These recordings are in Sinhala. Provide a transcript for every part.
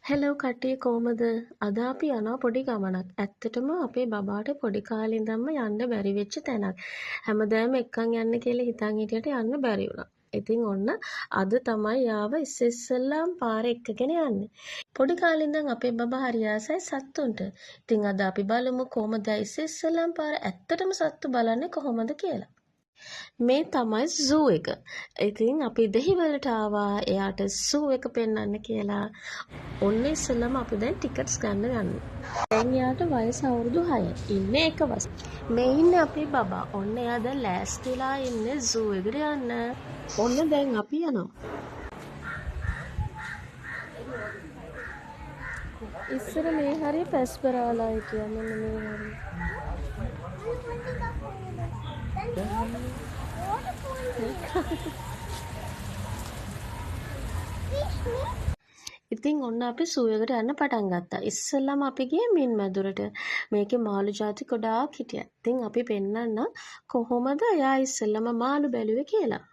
හෙලෝ කට්ටිය කොහමද? අද අපි යනවා පොඩි ගමනක්. ඇත්තටම අපේ බබාට පොඩි කාලේ ඉඳන්ම යන්න බැරි වෙච්ච තැනක්. හැමදාම එක්කන් යන්න කියලා හිතන් හිටියට යන්න බැරි වුණා. ඉතින් ඔන්න අද තමයි යාව ඉස්සෙල්ලාම පාර එක්කගෙන යන්නේ. පොඩි කාලේ ඉඳන් අපේ බබා හරි ආසයි සත්තුන්ට. ඉතින් අද අපි බලමු කොහමද ඉස්සෙල්ලාම පාර ඇත්තටම සත්තු බලන්නේ කොහොමද කියලා. මේ තමයි සූ එක. ඉතින් අපි දෙහිවලට ආවා එයාට සූ එක පෙන්වන්න කියලා. ඔන්න ඉස්සෙල්ලාම අපි දැන් ටිකට්ස් ගන්න යන්නේ. දැන් එයාට වයස අවුරුදු 6. ඉන්නේ එක වස්. මේ ඉන්නේ අපේ බබා. ඔන්න එයා දැන් ලෑස්තිලා ඉන්නේ සූ එකට යන්න. ඔන්න දැන් අපි යනවා. ඉස්සර මේ හරිය පැස්පරාලා හිටියා මෙන්න මේ හරිය. ඉතින් ඔන්න අපි සූ එකට යන්න පටන් ගත්තා. ඉස්සෙල්ලාම අපි ගියේ මින් මැදුරට. මේකේ මාළු ಜಾති ගොඩාක් හිටියා. ඉතින් අපි පෙන්නන්න කොහොමද එයා ඉස්සෙල්ලාම මාළු බැලුවේ කියලා.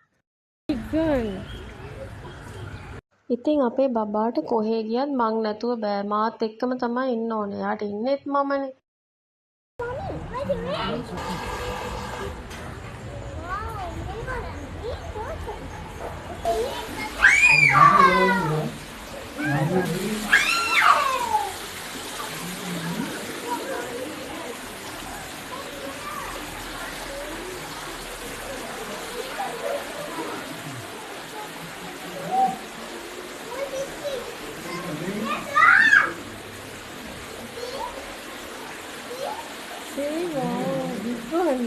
ඉතින් අපේ බබාට කොහේ ගියත් මං නැතුව බෑ. මාත් එක්කම තමයි ඉන්න ඕනේ. එයාට ඉන්නෙත් මමනේ. Say wow, big one.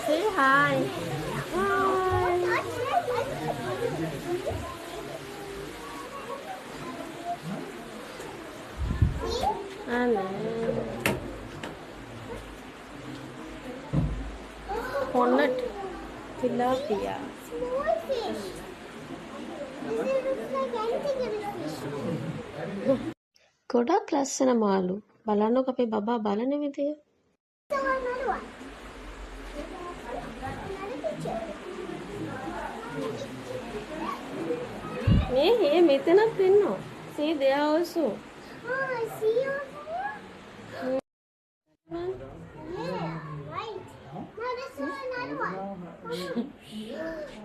Say hi. Hi. Hornet. Tilapia. ගොඩක් ලස්සන මාළු. බලන්නකො අපේ බබා බලන විදිය. මේ මෙතනත් ඉන්නවා. See there also. Oh, I see you over here. Yeah, right. Now this is another one.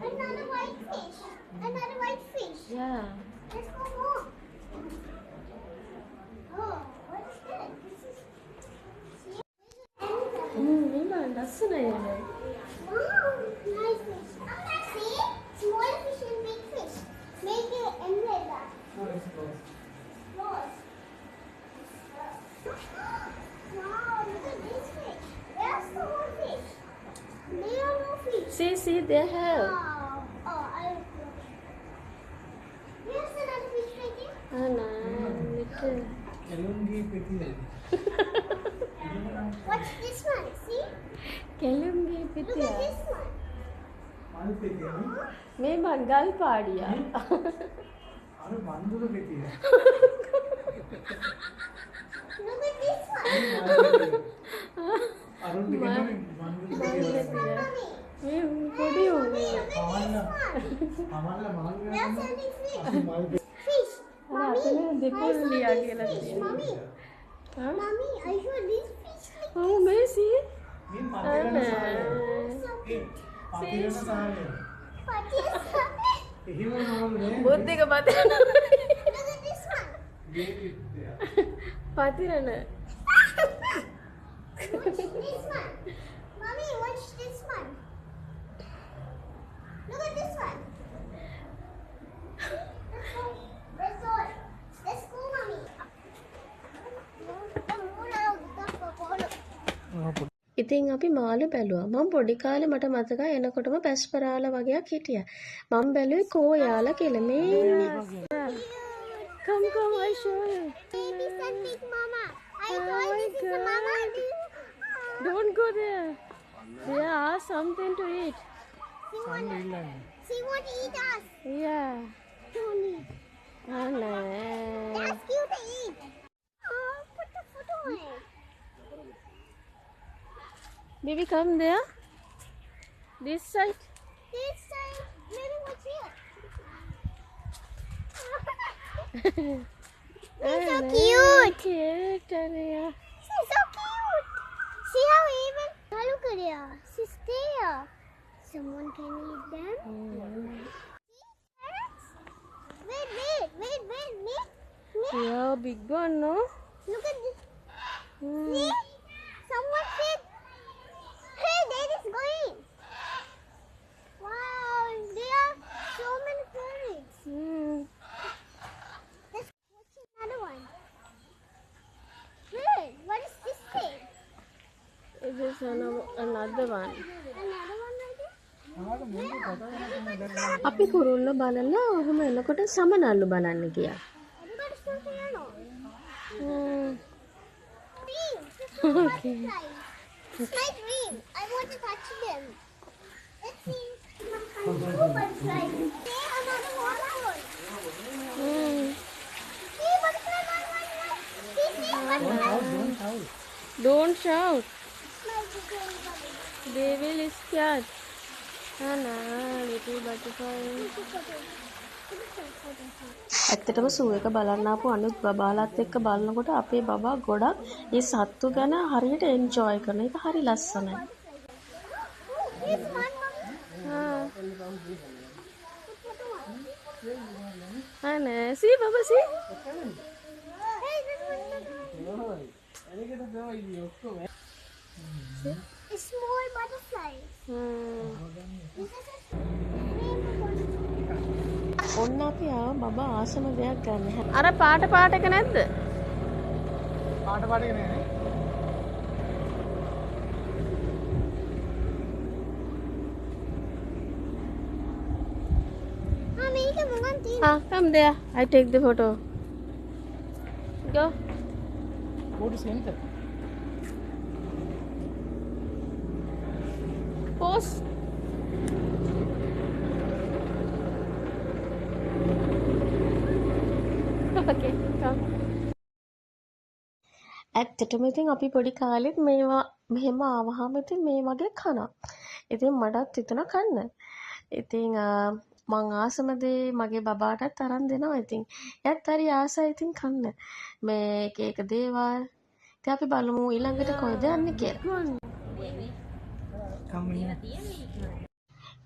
Another white fish. Another white fish. Yeah. Let's go more. Oh, what is that? This is. මේක ලස්සනයි නේ. Wow, nice fish. See, small fish and big fish. Make it end like that. Close. Wow, look at this fish. Where's the more fish? There are no fish. See they have. Wow. Oh, I will go. Where's another fish right there? little. What's this one? See? කෙළුම්ගේ Look පිටිය. at this one. මේ Mangal පාඩියා. Look at this one. මේ පොඩි උනේ. They're selling fish. Fish. අතන දෙපොල්ලියා කියලා Fish, තියෙනවා. mommy. Huh? Mommy, are you sure this fish? Oh, Messi. Buddhika Pathirana. Look at this one. Pathirana. Watch this one. Mommy, watch this one. Look at this one. Let's go. Let's go, mommy. ඉතින් අපි මාළු බැලුවා. මම පොඩි කාලේ මට මතකයි එනකොටම පැස්පරාලා වගේක් හිටියා. මම බැලුවේ කෝයාලා කියලා. මේ come I show you. Baby said big mama. I thought this is a mama. Don't go there. There are something to eat. She want to eat us. Yeah. Don't eat. no. That's cute to eat. Oh, put the foot on it. Baby, come there. This side. This time, maybe what's here? He's so cute. Cute, Ania. She's so cute. See how even. Oh, look at her. She's there. Someone can eat them. See, parrots? Wait. Yeah, big one, no? Look at this. See? Someone said, hey, there is going. Wow, there are so many parrots. Let's watch another one. Wait, what is this thing? It is another one. Another one right there? අපි කුරුල්ල බලලා ඔහම එනකොට සමනල්ලු බලන්න ගියා. Everybody still piano. Hmm. Dream. Okay. It's my dream. I want to touch them. Let's see. Two butterflies. See another waterfall. See butterfly, one. See butterfly. Don't shout. My butterfly. They will scared. Anna, little butterfly. ඇත්තටම සූ එක බලන්න ආපු අනිත් බබාලත් එක්ක බලනකොට අපේ බබා ගොඩක් ඒ සත්තු ගැන හරියට එන්ජොයි කරන එක හරි ලස්සනයි. Anna, see baba see? It's small butterflies. ඔන්න අපි ආව බබා ආසම දෙයක් ගන්න. අර පාට එක නැද්ද? පාට එක නෑනේ. මේක මොකක්ද තියෙන්නේ? Come there. I take the photo. Go. Go to center. Pose. Okay, come. ඇත්තටම ඉතින් අපි පොඩි කාලෙත් මේවා මෙහෙම ආවහම ඉතින් මේ වගේ කනවා. ඉතින් මටත් හිතුණා කන්න. ඉතින් මං ආසම දේ මගේ බබාටත් අරන් දෙනවා ඉතින්. එයාත් හරි ආසයි ඉතින් කන්න. මේ එක දේවල්. ඉතින් අපි බලමු ඊළඟට කොහෙද යන්නේ කියලා.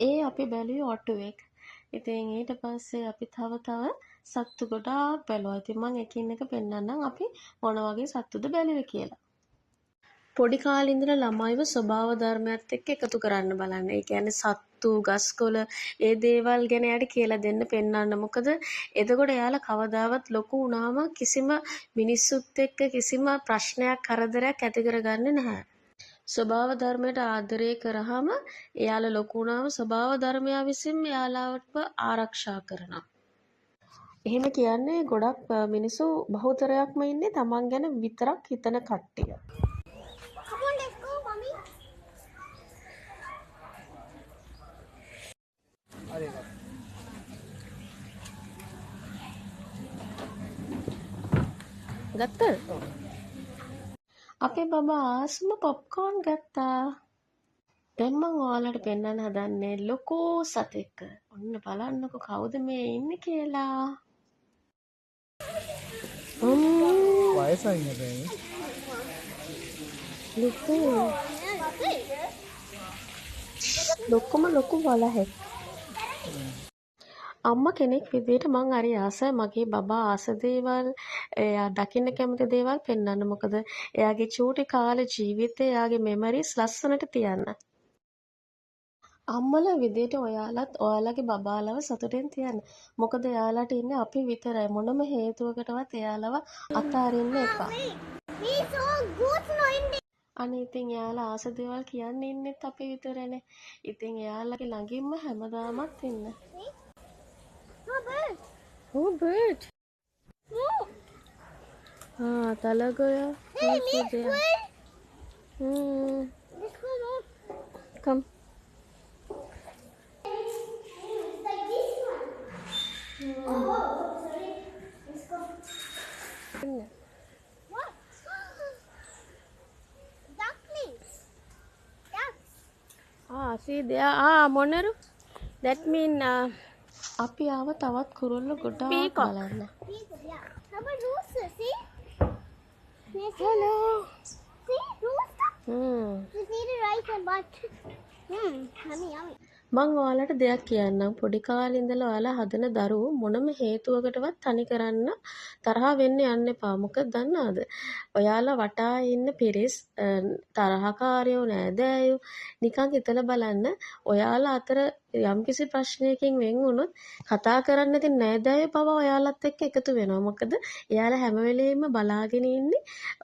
ඒ අපි බැලුවේ ඔටුවෙක්. ඉතින් ඊට පස්සේ අපි තව සත්තු ගොඩාක් බැලුවා. ඉතින් මම එකින් එක පෙන්නන්නම් අපි මොන වගේ සත්තුද බැලුවේ කියලා. පොඩි කාලේ ඉඳලා ළමයිව ස්වභාව ධර්මයත් එක්ක එකතු කරන්න බලන්න. ඒ කියන්නේ සත්තු, ගස්කොළ ඒ දේවල් ගැන යාට කියලා දෙන්න පෙන්නන්න. මොකද එතකොට එයාලා කවදාවත් ලොකු වුණාම කිසිම මිනිස්සුත් එක්ක කිසිම ප්‍රශ්නයක් කරදරයක් ඇති කරගන්නේ නැහැ. ස්වභාව ධර්මයට ආදරය කරාම එයාලා ලොකු වුණාම ස්වභාව ධර්මයා විසින් එයාලව ආරක්ෂා කරනවා. එහෙම කියන්නේ ගොඩක් මිනිස්සු බහුතරයක්ම ඉන්නේ තමන් ගැන විතරක් හිතන කට්ටිය. Come on, let's go, mommy. ගත්තද? අපේ බබා ආසම පොප්කෝන් ගත්තා. දැන් මම ඔයාලට පෙන්වන්න හදන්නේ ලොකෝ සතෙක්. ඔන්න බලන්නකො කවුද මේ ඉන්නේ කියලා. වයසයි නේද? ලොකු වලහෙක්. අම්මා කෙනෙක් විදිහට මං හරි ආසයි මගේ බබා ආස දේවල් එයා දකින්න කැමති දේවල් පෙන්වන්න. මොකද එයාගේ චූටි කාලේ ජීවිතේ එයාගේ මෙමරිස් ලස්සනට තියන්න. අම්මලා විදිහට ඔයාලත් ඔයාලගේ බබාලව සතුටින් තියන්න. මොකද එයාලට ඉන්නේ අපි විතරයි. මොනම හේතුවකටවත් එයාලව අතාරින්න එපා. We saw goats no India. අනේ ඉතින් එයාලා ආස දේවල් කියන්න ඉන්නෙත් අපි විතරනේ. ඉතින් එයාලගේ ළඟින්ම හැමදාමත් ඉන්න. No bird. Oh, bird. Move. Talagoya. Hey, let's go. Let's go, move. Come. Like this one. Oh, sorry. Let's go. What? Ducklings. Ducks. See there. Moneru. that mean අපි ආව තවත් කුරුල්ලෝ ගොඩාක් බලන්න. Yeah. How about rooster? See? Hello. See? Rooster? Hmm. Just need a rice and butt. Yummy, yummy. මං ඔයාලට දෙයක් කියන්නම්. පොඩි කාලේ ඉඳලා ඔයාලා හදන දරුවෝ මොනම හේතුවකටවත් තනි කරන්න තරහ වෙන්න යන්න එපා. මොකද දන්නවද? ඔයාලා වටා ඉන්න පිරිස් තරහකාරයෝ නෑදෑයෝ නිකන් හිතලා බලන්න. ඔයාලා අතර යම්කිසි ප්‍රශ්නයකින් වෙන් වුණොත් කතා කරන්න නැති නෑදෑයෝ පවා ඔයාලත් එක්ක එකතු වෙනවා. මොකද එයාලා හැම වෙලෙම බලාගෙන ඉන්නේ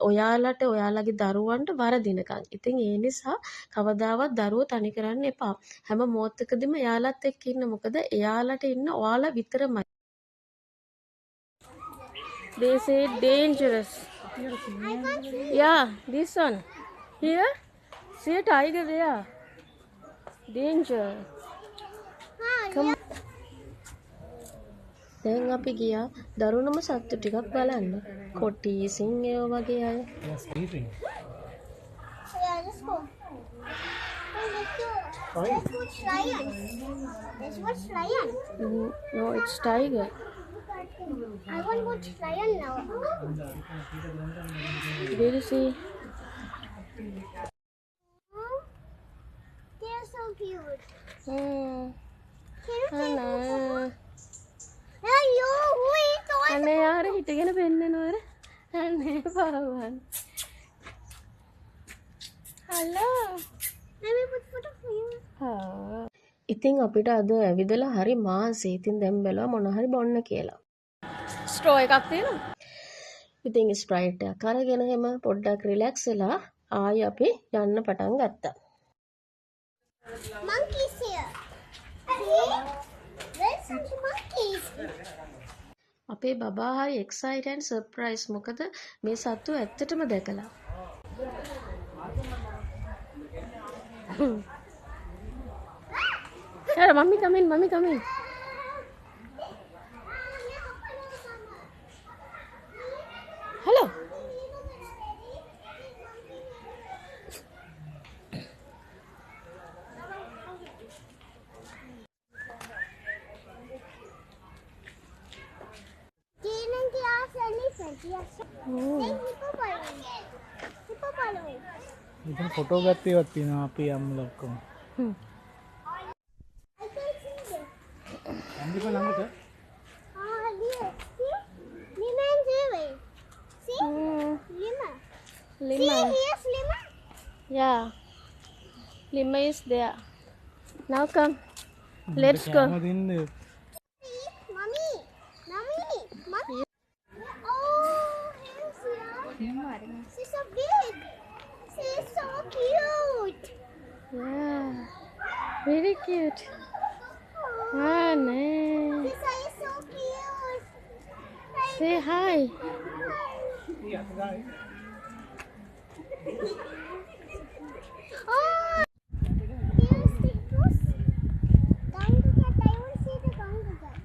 ඔයාලට ඔයාලගේ දරුවන්ට වරදිනකන්. ඉතින් ඒ නිසා කවදාවත් දරුවෝ තනි කරන්න එපා. හැම මොහොතකදීම එයාලත් එක්ක ඉන්න. මොකද එයාලට ඉන්න ඔයාලා විතරමයි. They say dangerous. Yeah, this one. Here. See a tiger there. Danger. Come. දැන් අපි ගියා දරුණුම සත්තු ටිකක් බලන්න. කොටි සිංහයෝ වගේ අය. Yes, eating. Yeah, let's go. Hey, let's watch lion. Let's watch lion. No, it's tiger. I want to watch lion now. Did you see? They're so cute. Hmm. Can you take අනේ Hello, who is the one? අනේ යාර හිටගෙන පෙන්නනවර. අනේ පාවන්. Hello. Let me put photo for you. ඉතින් අපිට අද ඇවිදලා හරි මාසේ. ඉතින් දැන් බැලුවා මොන හරි බොන්න කියලා. ස්ට්‍රෝ එකක් තියෙනවා. ඉතින් ස්ප්‍රයිට් එකක් අරගෙන එහෙම පොඩ්ඩක් රිලැක්ස් වෙලා ආයි අපි යන්න පටන් ගත්තා. Monkeys here. See? There's some monkeys. අපේ බබා හරි එක්සයිට් ඇන්ඩ් සර්ප්‍රයිස්. මොකද මේ සත්තු ඇත්තටම දැකලා. Hey, mommy come in, mommy come in. Hello. Demon glass elephant. Yes. Then hippopotamus. Hippopotamus. ඉතින් ෆොටෝ ගත්තේවත් තියෙනවා අපි යම්ල ඔක්කොම. I can see them. අම්ලික ළඟට. Here. See? Lima and Zero. See? Lima. See, Lima. here's Lima. Yeah. Lima is there. Now come. Let's go. දින්න See? Mommy. Mommy. Mommy. Oh, here's here. She's so big. She's so cute. Yeah. Very cute. Ah, nice. This eye is so cute. Say hi. Oh, here's the goose. Kangaroo cat. I want to see the kangaroo cat.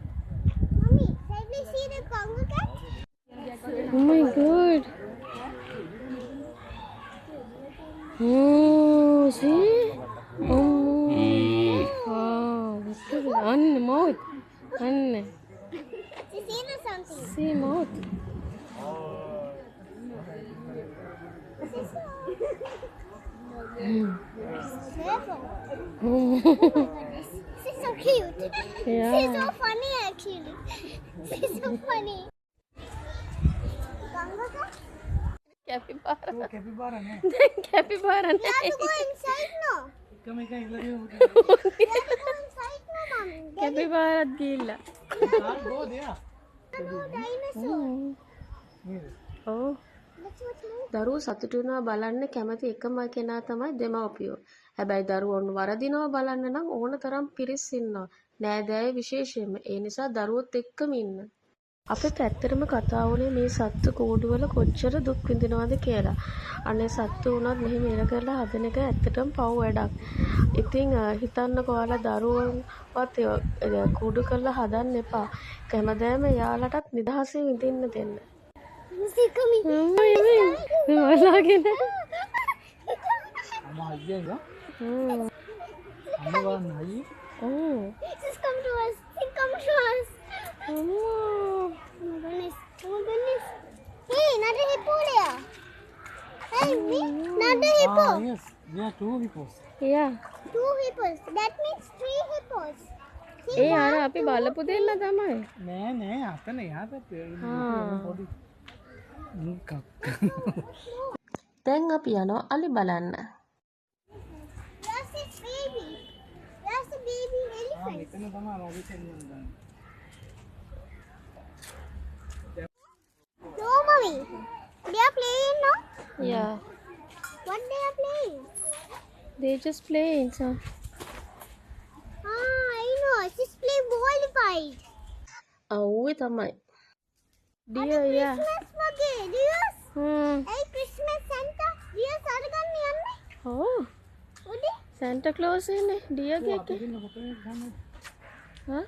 Mommy, can we see the kangaroo cat? Oh my god. Oh, see? Oh. Wow. Look at it. On the mouth. On. She seen or something. See mouth. Careful. Oh. She's so cute. Yeah. She's so funny actually. She's so funny. Kangaroo cat? Capybara. කැපිබාර නෑ. Capybara. We have to go inside now. එකම එක ඉල්ලගෙන We have to go inside now, mommy. Capybara ගිහිල්ලා. ගෝ දෙයා. No dinosaur. නේද? ඔව්. Let's watch more. දරුවෝ සතුටු වෙනවා බලන්න කැමති එකම කෙනා තමයි දෙමව්පියෝ. හැබැයි දරුවෝන් වරදිනවා බලන්න නම් ඕන තරම් පිරිස් ඉන්නවා. නෑදෑය විශේෂයෙන්ම. ඒ නිසා දරුවොත් එක්කම ඉන්න. අපිට ඇත්තටම කතා වුණේ මේ සත්තු කූඩුවල කොච්චර දුක් විඳිනවද කියලා. අනේ සත්තු වුණත් මෙහෙම ඉර කරලා හදන එක ඇත්තටම පව් වැඩක්. ඉතින් හිතන්නකෝ ඔයාලා දරුවන්වත් කූඩු කරලා හදන්න එපා. හැමදාම යාලටත් නිදහසේ විඳින්න දෙන්න. She's coming. ඔයාලාගෙන. අම්මා අයියා. අම්මා වань අයියේ. Oh. Just come to us. Come to us. Oh. Oh my goodness. Oh my goodness. Hey, another hippo there. Hey, me? Another hippo. Ah, yes. There are 2 hippos. Yeah. 2 hippos. That means 3 hippos. See, ඒ අර අපි බලපු දෙන්න තමයි. නෑ නෑ අතන එහා පැත්තේ පොඩි කක්. දැන් අපි යනවා අලි බලන්න. There's his baby. There's the baby elephant. මෙතන තමයි රවි සෙල්ලම්. No, mommy. They are playing now. Yeah. What they are playing? They just playing so. Ah, I know. Just play ball fight. අවුවේ තමයි. Dear, yeah. Christmas වගේ. Dears. Hmm. Hey, Christmas Santa. Dears අරගන්න යන්නේ. Oh. උඩේ. Santa Claus ඉන්නේ dear ගෙක්. හා?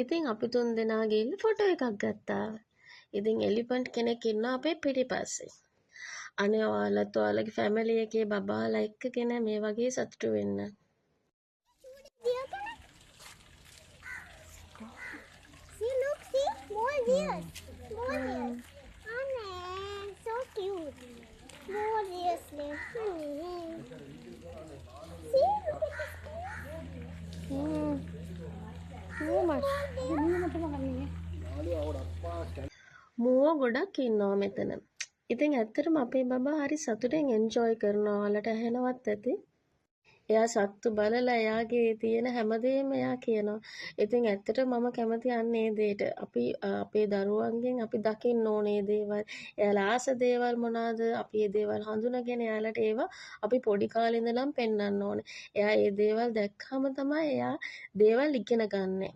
ඉතින් අපි තුන් දෙනා ගිහින් ෆොටෝ එකක් ගත්තා. ඉතින් එලිෆන්ට් කෙනෙක් ඉන්නවා අපේ පිටිපස්සේ. අනේ ඔයාලත් ඔයාලගේ ෆැමිලි එකේ බබාලා එක්කගෙන මේ වගේ සතුටු වෙන්න. Deer can I? See, look, see, more deers. More deers. Oh, man, so cute. More deers left. See, look at this. Oh my. මුව ගොඩක් ඉන්නවා මෙතන. ඉතින් ඇත්තටම අපේ බබා හරි සතුටෙන් එන්ජොයි කරනවා. ඔයාලට ඇහෙනවත් ඇති. එයා සත්තු බලලා එයාගේ තියෙන හැමදේම එයා කියනවා. ඉතින් ඇත්තටම මම කැමති අන්නේ දෙයට. අපි අපේ දරුවන්ගෙන් අපි දකින්න ඕනේ දේවල්. එයාලා ආස දේවල් මොනවාද? අපි මේ දේවල් හඳුනගෙන එයාලට ඒවා අපි පොඩි කාලේ ඉඳලම පෙන්වන්න ඕනේ. එයා මේ දේවල් දැක්කම තමයි එයා දේවල් ඉගෙන ගන්නෙ.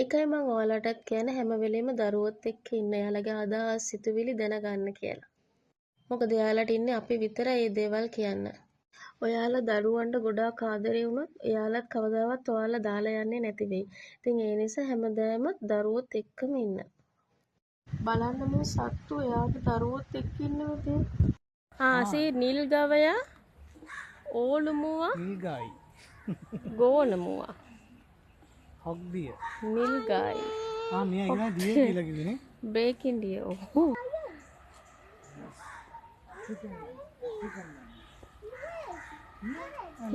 ඒකයි මම ඔයාලටත් කියන හැම වෙලෙම දරුවොත් එක්ක ඉන්න. එයාලගේ අදහස් සිතුවිලි දැනගන්න කියලා. මොකද එයාලට ඉන්නේ අපි විතරයි මේ දේවල් කියන්න. ඔයාලා දරුවන්ට ගොඩාක් ආදරේ වුණොත් එයාලත් කවදාවත් ඔයාලා දාලා යන්නේ නැති වෙයි. ඉතින් ඒ නිසා හැමදාම දරුවොත් එක්කම ඉන්න. බලන්න මේ සත්තු එයාගේ දරුවොත් එක්ක ඉන්න විදිය. see නිල් ගවයා, ඕලු මුවා, නිල්ගායි. ගෝන මුවා, හොක් දිය. නිල් ගායි, මෙයා ඉගෙන දිය කියලා කිව්වනේ. breaking deer. Oh.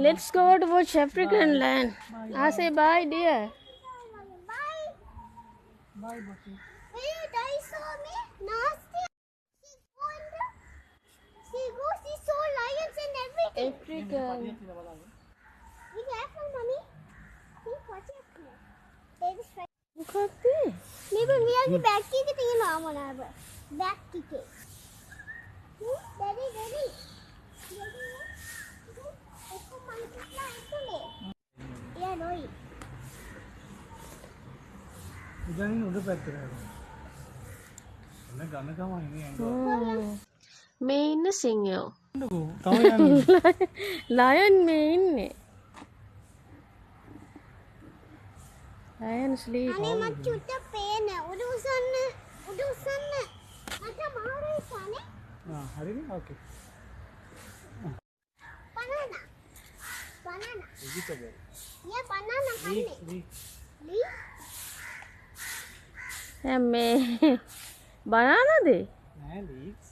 Let's go to watch African land. I say bye, dear. Bye. Bye, Bucky. Wait, I saw me. Nasty. She goes, she saw lions and everything. African. Be careful, mommy. See, watch it. There is right. Look at this. Maybe we are the back kick it in our mom. Back kick it. Daddy, daddy. Yeah, no. ඉතින් උඩ පැත්තට යනවා. එන්න ගණකම ඉන්නේ. මේ ඉන්න සිංහයෝ. තමයි යන්නේ. ලයන් මේ ඉන්නේ. Lion sleep. අනේ මට චුට්ට පේන. උඩ උසන්න. මට මාරු ඉස්සනේ. හරිනේ. ඕකේ. Banana. vegetable. Yeah, banana Leaf, honey. leaf. Leaf? මේ බනානද? නෑ leaves.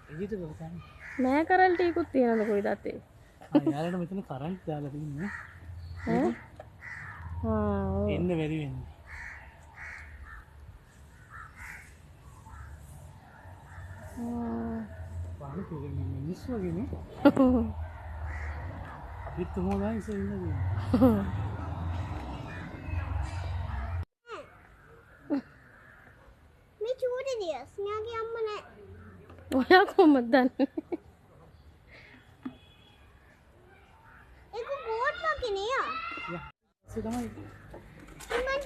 vegetable තමයි. නෑ කරල් ටිකුත් තියෙනවද කොයිද අතේ? යාලට මෙතන කරන්ට් දාලා තින්නේ. ඈ? එන්න බැරි වෙන්නේ. පාන කියන්නේ මිනිස්සු වගේනේ. අපිත් හොඳයි ඉතින්. මේ චූටි දියස්. මෙයාගේ අම්මා නෑ. ඔයා කොහොමද දන්නේ? ඒක ගෝඩ් වගේ නේ යා. ඒක තමයි.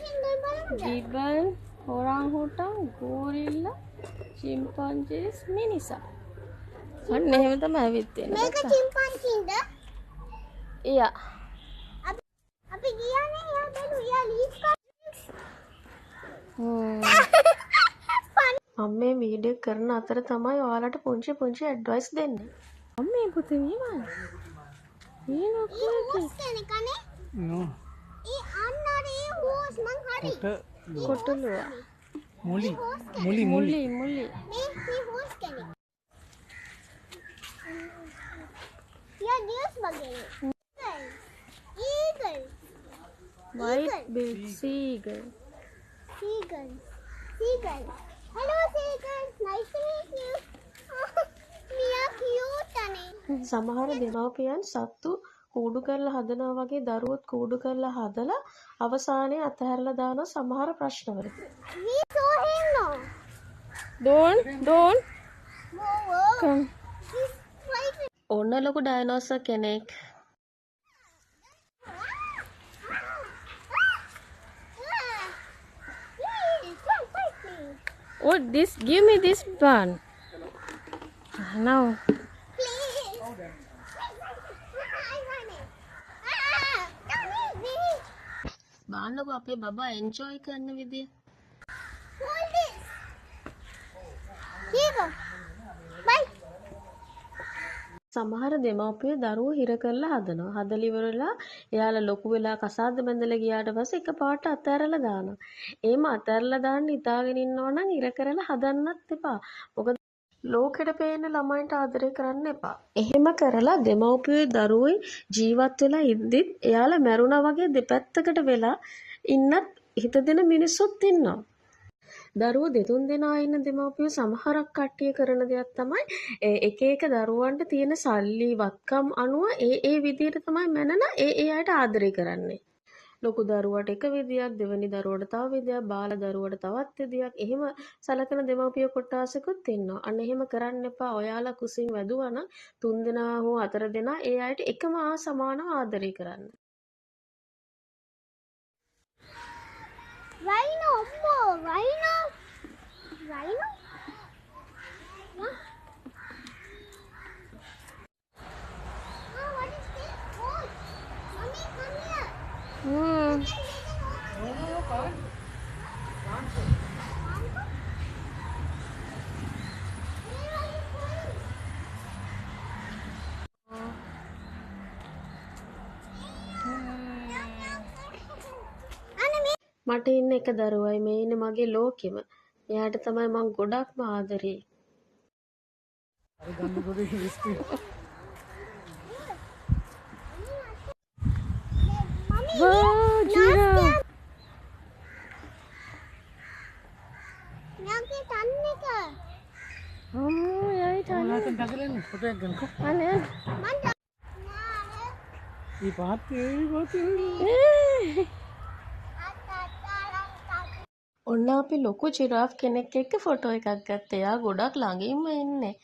ඉමන් බලන්න. gibbon, orangutan, gorilla, chimpanzees, මිනිසා. අන්න එහෙම තමයි ඇවිත් තියෙන්නේ. මේක chimpanzeeද? එයා. අපි ගියානේ යා බැලු යා ලීෆ් මම මේ වීඩියෝ කරන අතර තමයි ඔයාලට පුංචි ඇඩ්වයිස් දෙන්නේ. අම්මේ පුතේ මේවා. කනේ No. අන්නරේ horse මං හරි. කොටලුවා. මුලි. horse මුලි මුලි. මුලි. මේ horse කෙනෙක්. යා නියස් වගේ. Eagle. White bill seagull. Seagull. Seagull. Hello seagull. Nice to meet you. මියා cute අනේ. සමහර දෙමව්පියන් සත්තු කූඩු කරලා හදනවා වගේ දරුවොත් කූඩු කරලා හදලා අවසානයේ අතහැරලා දාන සමහර ප්‍රශ්නවලට. We saw him no. Don't. Whoa. Come. He's right. ඔන්න ලොකු ඩයනෝසර් කෙනෙක්. Oh, give me this one. Now. Please. I want it. Don't eat me. බලන්නකො අපේ බබා එන්ජොයි කරන විදිය. Hold this. Here you go. Bye. සමහර දෙමව්පියෝ දරුවෝ හිර කරලා හදනවා. හදලා ඉවරලා එයාලා ලොකු වෙලා කසාද බැඳලා ගියාට පස්සේ එකපාරට අතහැරලා දානවා. එහෙම අතහැරලා දාන්න හිතාගෙන ඉන්නවා නම් හිර කරලා හදන්නත් එපා. මොකද ලෝකෙට පේන ළමයින්ට ආදරය කරන්න එපා. එහෙම කරලා දෙමව්පියෝ දරුවෝයි ජීවත් වෙලා ඉද්දිත් එයාලා මැරුණා වගේ දෙපැත්තකට වෙලා ඉන්නත් හිත දෙන මිනිස්සුත් ඉන්නවා. දරුවෝ දෙතුන් දෙනා ඉන්න දෙමව්පියෝ සමහරක් කට්ටිය කරන දෙයක් තමයි එක එක දරුවන්ට තියෙන සල්ලි වත්කම් අනුව ඒ විදියට තමයි මැනලා ඒ අයට ආදරය කරන්නේ. ලොකු දරුවට එක විදියක්, දෙවෙනි දරුවට තව විදියක්, බාල දරුවට තවත් විදියක්. එහෙම සලකන දෙමව්පියෝ කොටාසකුත් ඉන්නවා. අන්න එහෙම කරන්න එපා. ඔයාලා කුසින් වැදුවා නම් තුන් දෙනා හෝ හතර දෙනා ඒ අයට එකම සමානව ආදරය කරන්න. Rhino, Rhino. Rhino? What? Oh, what is this? Oh, Mommy, come here. මට ඉන්න එක දරුවයි මේ ඉන්නේ මගේ ලෝකෙම. එයාට තමයි මං ගොඩක්ම ආදරේ. අර ගන්න පොඩි හිස්ටි. Nanti tanya ke? අම්මෝ යයි තන. නැත්නම් ගගලන්නේ ෆොටෝ එකක් ගන්නකෝ. අනේ. Mana? ඊ පහත් ඔන්න අපි ලොකු ජිරාෆ් කෙනෙක් එක්ක ෆොටෝ එකක් ගත්තා. එයා ගොඩක් ළඟින්ම ඉන්නේ.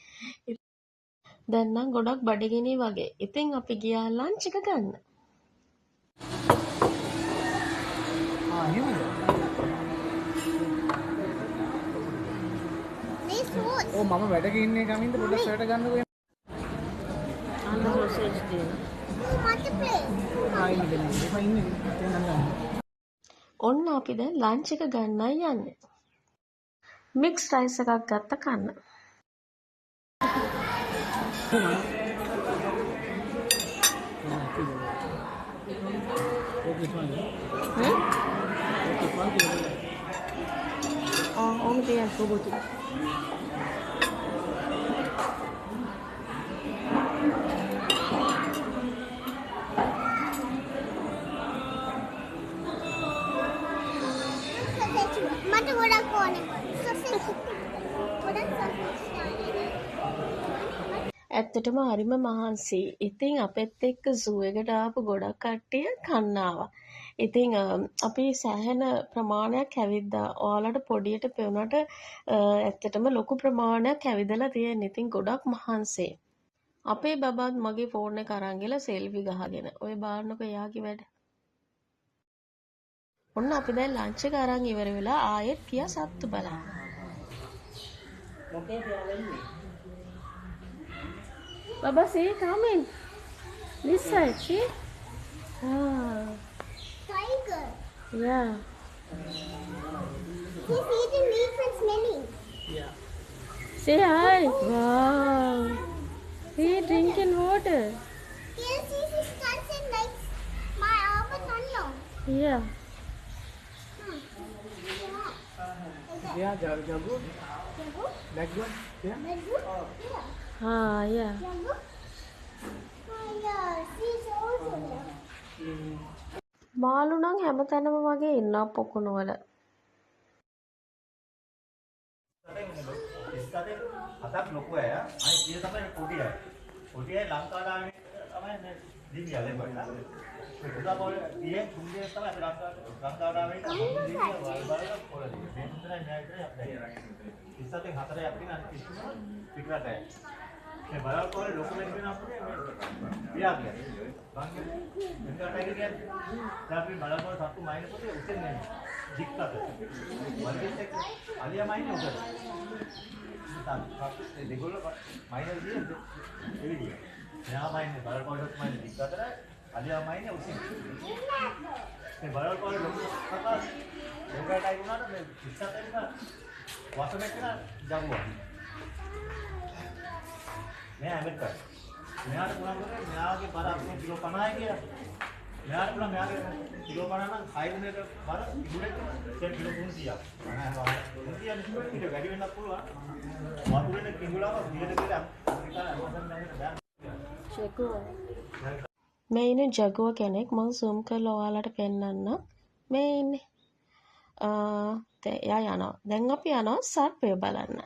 දැන් නම් ගොඩක් බඩගිනි වගේ. ඉතින් අපි ගියා ලන්ච් එක ගන්න. එහෙමද? This was. ඔව් මම වැඩක ඉන්නේ කමින්ද පොඩ්ඩක් සර්ට ගන්නකෝ. අන්න සෝසේජ් දෙන්න. You want to play? ආයි දෙන්න. එපා ඉන්නේ. දැන් ගන්න. ඔන්න අපි දැන් ලන්ච් එක ගන්නයි යන්නේ. මික්ස් රයිස් එකක් ගත්ත කන්න. ඕම තියන් පොබුතු. Mata godak kone. Sausage. Godak sausage. ඇත්තටම හරිම මහන්සි. ඉතින් අපෙත් එක්ක සූ එකට ආපු ගොඩක් කට්ටිය කන්න ආවා. ඉතින් අපි සෑහෙන ප්‍රමාණයක් ඇවිද්දා. ඔයාලට පොඩියට පෙවුනට ඇත්තටම ලොකු ප්‍රමාණයක් ඇවිදලා තියෙන. ඉතින් ගොඩක් මහන්සි. අපේ බබාත් මගේ ෆෝන් එක අරන් ගිහලා සෙල්ෆි ගහගෙන. ඔය බාන්නකෝ එයාගේ වැඩ. ඔන්න අපි දැන් ලන්ච් එක අරන් ඉවර වෙලා ආයෙත් ගියා සත්තු බලන්න. Baba, see, come in. This side, see? Ah, Tiger. yeah. He's eating leaf and smelling. Say hi. Wow. He drinking water. Yes, he's dancing like my avatar. Yeah. Yeah, jago. Jago? Black one. Yeah. Jago? Yeah. Yeah. Jago? Oh, yeah. She's also there. මාළු නම් හැමතැනම වගේ ඉන්නවා පොකුණු වල. ඉස්සරේ හතක් ලොකු අය අයි කීය තමයි පොඩි අය. පොඩි අය ලංකාවට ආවේ තමයි මේ දිවියල එකට. ඒක තමයි ඊයේ තුන්දේ තමයි අපි ලංකාවට ආවේ දිවියල වල පොළදී. මේ තුනයි න්යායතරේ අපිට. ඉස්සතෙන් හතරේ අපි අනිත් කිසිම පිටරටයි. මේ බලල් පොළේ ડોකියුමන්ට් වෙන අපේ මේ පියාගිය. බංගේ මෙන්නට කියන්නේ දැන් අපි බලල් පොළ සත්තු මයින් පොතේ උසෙන් නේ. දික්කට. වලිගෙත් අලියා මයින් උසෙන්. දෙගොල්ල මයිනර් දියේ එවිදිය. මෙයා මයින්නේ බලල් පොළොත් මයින්නේ දික්කට අලියා මයින්නේ උසෙන්. මේ බලල් පොළ ලොකු කතා දෙකටයි වුණාට මේ ඉස්සතෙන් වසමෙක් නා ජගුවා. මෙයා ඇමරිකාවේ. මෙයාට පුළුවන් කරේ මෙයාගේ බර අපේ කිලෝ 50යි කියලා. මෙයාට පුළුවන් මෙයාගේ කිලෝ 50 නම් 6 ගුණයක බර ඉබුරෙක් කිලෝ 300ක්. 300 ඊට වැඩි වෙන්නත් පුළුවන්. වතුරේ කිඹුලාව විලට කියලා අපිට අමතන් නැහැ. මේ ඉන්නේ ජගුව කෙනෙක්. මම zoom කරලා ඔයාලට පෙන්නන්න. මේ ඉන්නේ. එයා යනවා. දැන් අපි යනවා සර්පය බලන්න.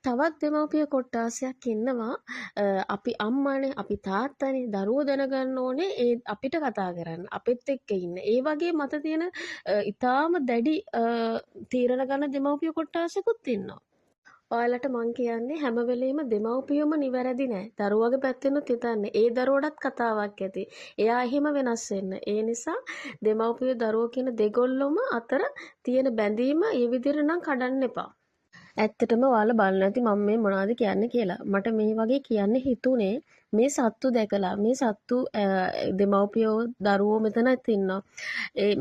තවත් දෙමව්පිය කොට්ටාසයක් ඉන්නවා. අපි අම්මානේ, අපි තාත්තානේ, දරුවෝ දැනගන්න ඕනේ ඒ අපිට කතා කරන්න, අපිත් එක්ක ඉන්න. ඒ වගේ මත තියෙන ඊටාම දැඩි තීරණ ගන්න දෙමව්පිය කොට්ටාසකුත් ඉන්නවා. ඔයාලට මං කියන්නේ හැම වෙලෙම දෙමව්පියොම නිවැරදි නෑ. දරුවගේ පැත්තෙනුත් හිතන්නේ. ඒ දරුවටත් කතාවක් ඇති. එයා එහෙම වෙනස් වෙන්න. ඒ නිසා දෙමව්පියෝ දරුවෝ කියන දෙගොල්ලොම අතර තියෙන බැඳීම ඒ විදිහට නම් කඩන්න එපා. ඇත්තටම ඔයාලා බලන්න ඇති මම මේ මොනවද කියන්නේ කියලා. මට මේ වගේ කියන්න හිතුනේ මේ සත්තු දැකලා. මේ සත්තු දෙමව්පියෝ දරුවෝ මෙතනත් ඉන්නවා.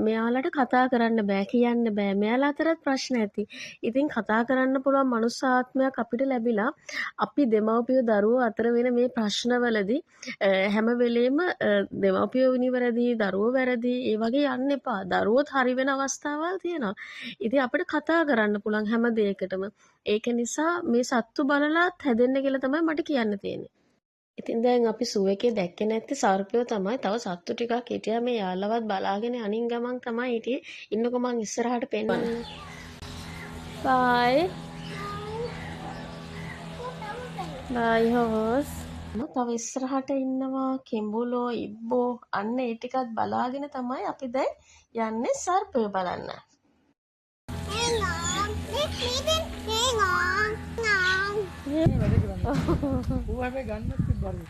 මෙයාලට කතා කරන්න බෑ, කියන්න බෑ. මෙයාලා අතරත් ප්‍රශ්න ඇති. ඉතින් කතා කරන්න පුළුවන් මනුස්ස ආත්මයක් අපිට ලැබිලා අපි දෙමව්පියෝ දරුවෝ අතර වෙන මේ ප්‍රශ්නවලදී හැම වෙලෙම දෙමව්පියෝ නිවැරදි, දරුවෝ වැරදි ඒ වගේ යන්න එපා. දරුවොත් හරි වෙන අවස්ථාවල් තියෙනවා. ඉතින් අපිට කතා කරන්න පුළුවන් හැම දෙයකටම. ඒක නිසා මේ සත්තු බලලාත් හැදෙන්න කියලා තමයි මට කියන්න තියෙන්නේ. ඉතින් දැන් අපි සූ එකේ දැක්කේ නැති සර්පයෝ තමයි. තව සත්තු ටිකක් හිටියා. මේ යාළුවත් බලාගෙන අනින් ගමන් තමයි හිටියේ. ඉන්නකෝ මං ඉස්සරහට පෙන්නන්න. බයි. බයි හොස්. තව ඉස්සරහට ඉන්නවා කෙඹුලෝ, ඉබ්බෝ. අන්න ඒ ටිකත් බලාගෙන තමයි අපි දැන් යන්නේ සර්පයෝ බලන්න. Hang on. Let's leave it. Hang on. Hang on. ඌ හැබැයි ගන්නත් තිබ්බලු.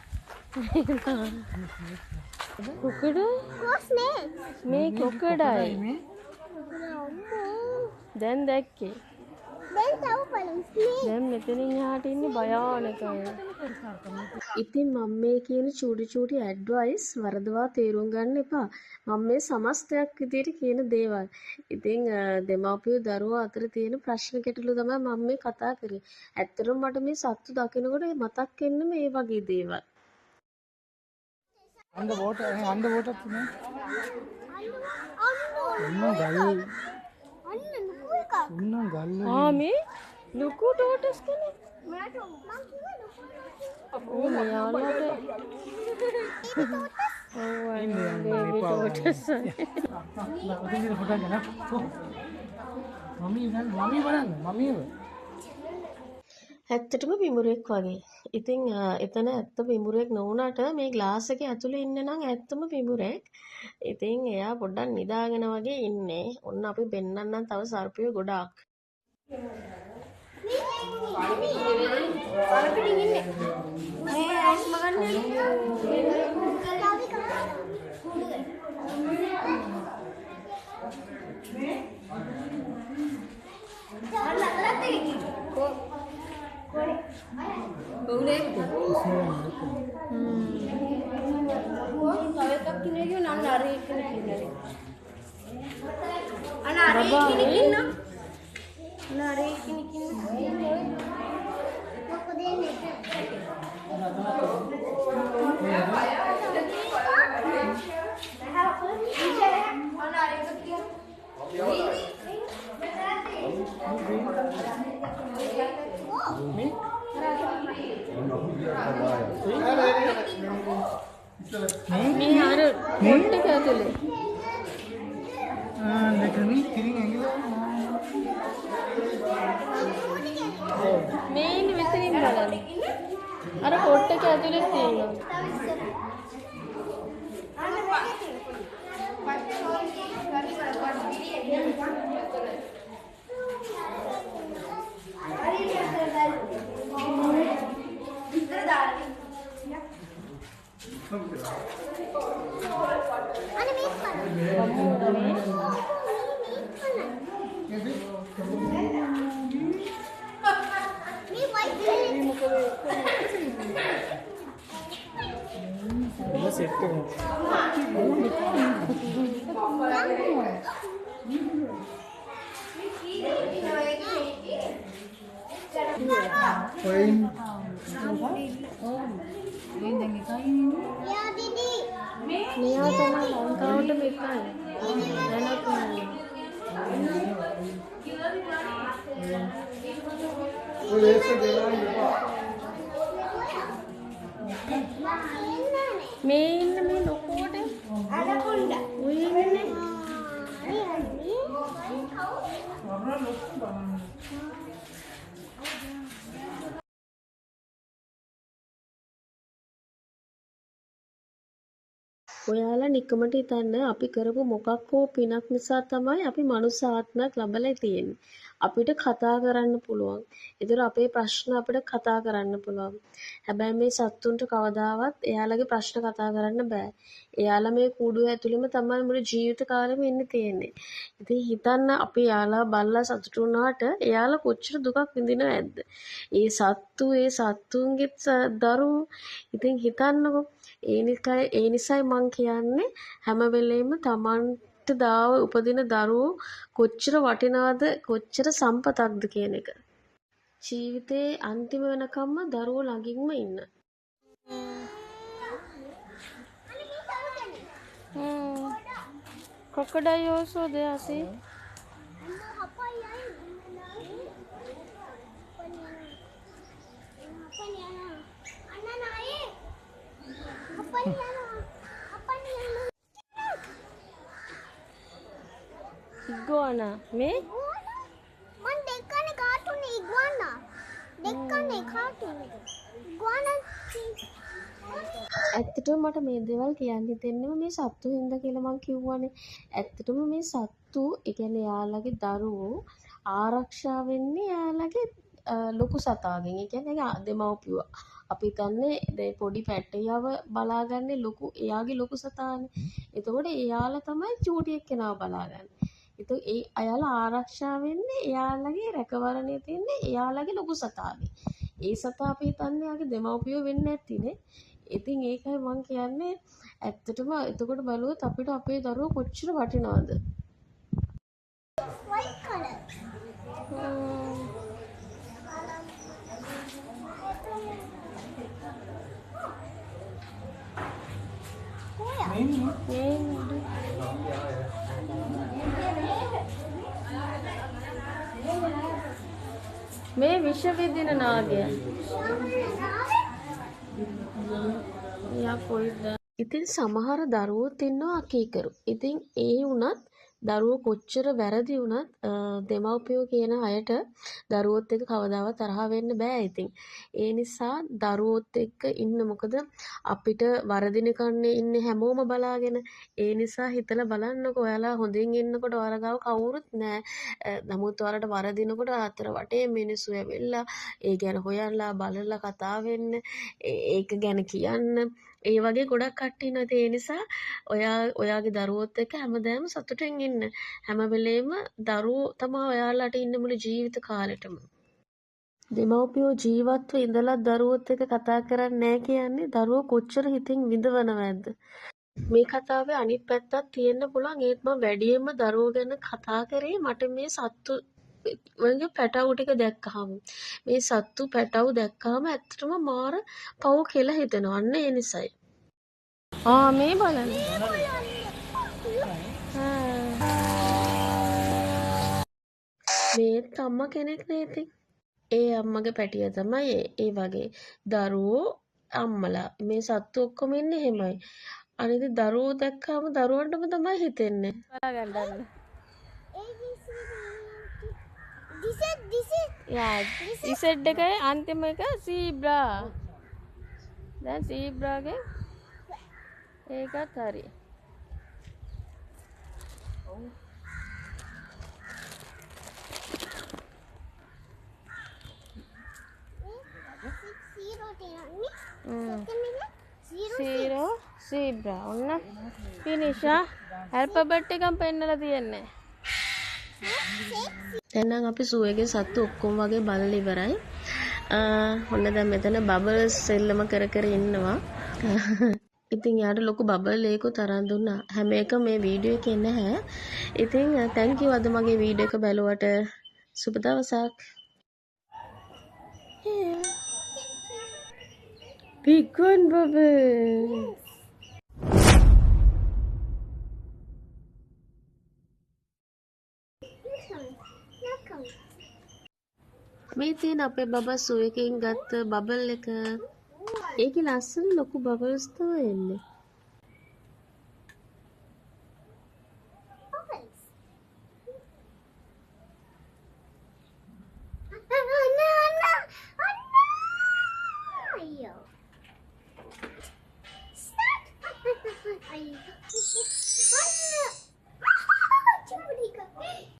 කුකුඩු? Go snake. මේ කුකුඩයි. දැන් දැක්කේ. Then tell balloon snake. දැන් මෙතනින් එහාට ඉන්නේ භයානකයි. ඉතින් මම මේ කියන චූටි චූටි ඇඩ්වයිස් වරදවා තේරුම් ගන්න එපා. මම මේ සමස්තයක් විදිහට කියන දේවල්. ඉතින් දෙමාපියෝ දරුවෝ අතර තියෙන ප්‍රශ්න ගැටලු තමයි මම මේ කතා කරේ. ඇත්තටම මට මේ සත්තු දකිනකොට මතක් වෙන්නේ මේ වගේ දේවල්. underwater තියෙනවා. ගල්. මේ ලොකු ටෝටස් කෙනෙක්. ඕ මෙයාලට ඇත්තටම පිඹුරෙක් වගේ. ඉතින් එතන ඇත්ත පිඹුරෙක් නොවුනට මේ ග්ලාස් එකේ ඇතුලේ ඉන්න නම් ඇත්තම පිඹුරෙක්. ඉතින් එයා පොඩ්ඩක් නිදාගෙන වගේ ඉන්නේ. ඔන්න අපි බෙන්නන්නම් තව සර්පයෝ ගොඩාක්. මේ අර පොට් එක ඇතුලේ දෙකම කිරින් ඇඟිල්ල මේ ඉන්නේ මෙතනින් බලන්න. අර පොට් එක ඇතුලේ තියෙනවා. අනේ මේක සෙට් එක කොයින් යා දීදී මෙයා තමයි ලංකාවට මෙකයි. ඔය ඒස දෙලා ඉපා මේ ඉන්න මේ ලොකුවට අරකොණ්ඩ ඔය ඉන්නේ ඔයාලා නිකමට හිතන්න අපි කරපු මොකක් හෝ පිනක් නිසා තමයි අපි මනුස්ස ආත්මයක් ලබලා තියෙන්නේ. අපිට කතා කරන්න පුළුවන්. ඒතර අපේ ප්‍රශ්න අපිට කතා කරන්න පුළුවන්. හැබැයි මේ සත්තුන්ට කවදාවත් එයාලගේ ප්‍රශ්න කතා කරන්න බෑ. එයාලා මේ කූඩුව ඇතුළෙම තමයි මුළු ජීවිත කාලෙම ඉන්න තියෙන්නේ. ඉතින් හිතන්න අපි එයාලා බල්ලා සතුටු වුණාට එයාලා කොච්චර දුකක් විඳිනවද නැද්ද? ඒ සත්තුන්ගේ දරුවෝ ඉතින් හිතන්නකෝ ඒ නිසයි මං කියන්නේ හැම වෙලේම Tamanට දාව උපදින දරුවෝ කොච්චර වටිනවද කොච්චර සම්පතක්ද කියන එක. ජීවිතේ අන්තිම වෙනකම්ම දරුවෝ ළඟින්ම ඉන්න. crocodile also there see. Iguana මේ මම දෙකනේ කාටුන් ඉගුවානා දෙකනේ කාටුන් ඉගුවානා ඇත්තටම මට මේ දේවල් කියන්න හිතෙන්නේ මේ සත්තු හින්දා කියලා මං කිව්වනේ. ඇත්තටම මේ සත්තු ඒ කියන්නේ යාළගේ දරුවෝ ආරක්ෂා වෙන්නේ යාළගේ ලොකු සතාගෙන්. ඒ කියන්නේ දෙමව්පියෝ. අපි හිතන්නේ දැන් පොඩි පැටියව බලාගන්නේ එයාගේ ලොකු සතානේ. එතකොට එයාලා තමයි චූටි එක්කෙනාව බලාගන්නේ. ඉතින් ඒ අයාලා ආරක්ෂා වෙන්නේ එයාලගේ රැකවරණය තියෙන්නේ එයාලගේ ලොකු සතාගේ. ඒ සතා අපි හිතන්නේ යාගේ දෙමව්පියෝ වෙන්නේ නැතිනේ. ඉතින් ඒකයි මං කියන්නේ ඇත්තටම එතකොට බලුවොත් අපිට අපේ දරුවෝ කොච්චර වටිනවද? white color මේ විශ්වවිද්‍යාල නාගය. ඉතින් සමහර දරුවෝත් ඉන්නවා අකීකරු. ඉතින් ඒ වුණත් දරුවෝ කොච්චර වැරදි වුණත් දෙමව්පියෝ කියන අයට දරුවොත් එක්ක කවදාවත් තරහ වෙන්න බෑ. ඉතින් ඒ නිසා දරුවොත් එක්ක ඉන්න මොකද අපිට වරදින කන්නේ ඉන්නේ හැමෝම බලාගෙන. ඒ නිසා හිතලා බලන්නකෝ ඔයාලා හොඳින් ඉන්නකොට ඔයාලා ගාව කවුරුත් නෑ. නමුත් ඔයාලට වරදිනකොට අතර වටේ මිනිස්සු ඇවිල්ලා ඒ ගැන හොයලා බලලා කතා වෙන්න ඒක ගැන කියන්න ඒ වගේ ගොඩක් කට්ටිය ඉන්නවා. ඒ නිසා ඔයාගේ දරුවොත් එක්ක හැමදාම සතුටින් ඉන්න. හැම වෙලේම දරුවෝ තමයි ඔයාලට ඉන්න මුළු ජීවිත කාලෙටම. දෙමව්පියෝ ජීවත්ව ඉඳලා දරුවොත් එක්ක කතා කරන්නේ නැහැ කියන්නේ දරුවෝ කොච්චර හිතින් විඳවනවද? මේ කතාවේ අනිත් පැත්තක් තියෙන්න පුළුවන්. ඒත් මම වැඩියෙන්ම දරුවෝ ගැන කතා කරේ මට මේ සත්තු වගේ පැටවු ටික දැක්කහම මේ සත්තු පැටවු දැක්කහම ඇත්තටම මාර පව් කියලා හිතෙනවා. අන්න ඒ නිසයි. මේ බලන්න. මේත් අම්ම කෙනෙක් නේ ඉතින්. ඒ අම්මගේ පැටිය තමයි ඒ වගේ. දරුවෝ අම්මලා මේ සත්තු ඔක්කොම ඉන්නේ එහෙමයි. අනිත් දරුවෝ දැක්කම දරුවන්ටම තමයි හිතෙන්නේ. ABCD. This is යා ඉසෙඩ් එකේ අන්තිම එක සීබ්‍රා. දැන් සීබ්‍රාගේ ඒකත් හරි. සීරෝ සීබ්‍රා ඔන්න ෆිනිෂා ඇල්ෆබෙට් එකම පෙන්නලා තියෙන්නේ. දැන් නම් අපි සූ එකේ සත්තු ඔක්කොම වගේ බලලා ඉවරයි. ඔන්න දැන් මෙතන බබල්ස් සෙල්ලම කර කර ඉන්නවා. ඉතින් යාට ලොකු බබල් එකකුත් අරන් දුන්නා. හැම එකම මේ වීඩියෝ එකේ නැහැ. ඉතින් thank you අද මගේ වීඩියෝ එක බැලුවට. සුබ දවසක්. Big one bubble. මේ තියෙන අපේ බබා සූ එකකින් ගත්ත බබල් එක. ඒකේ ලස්සන ලොකු බබල්ස් තමයි එන්නේ.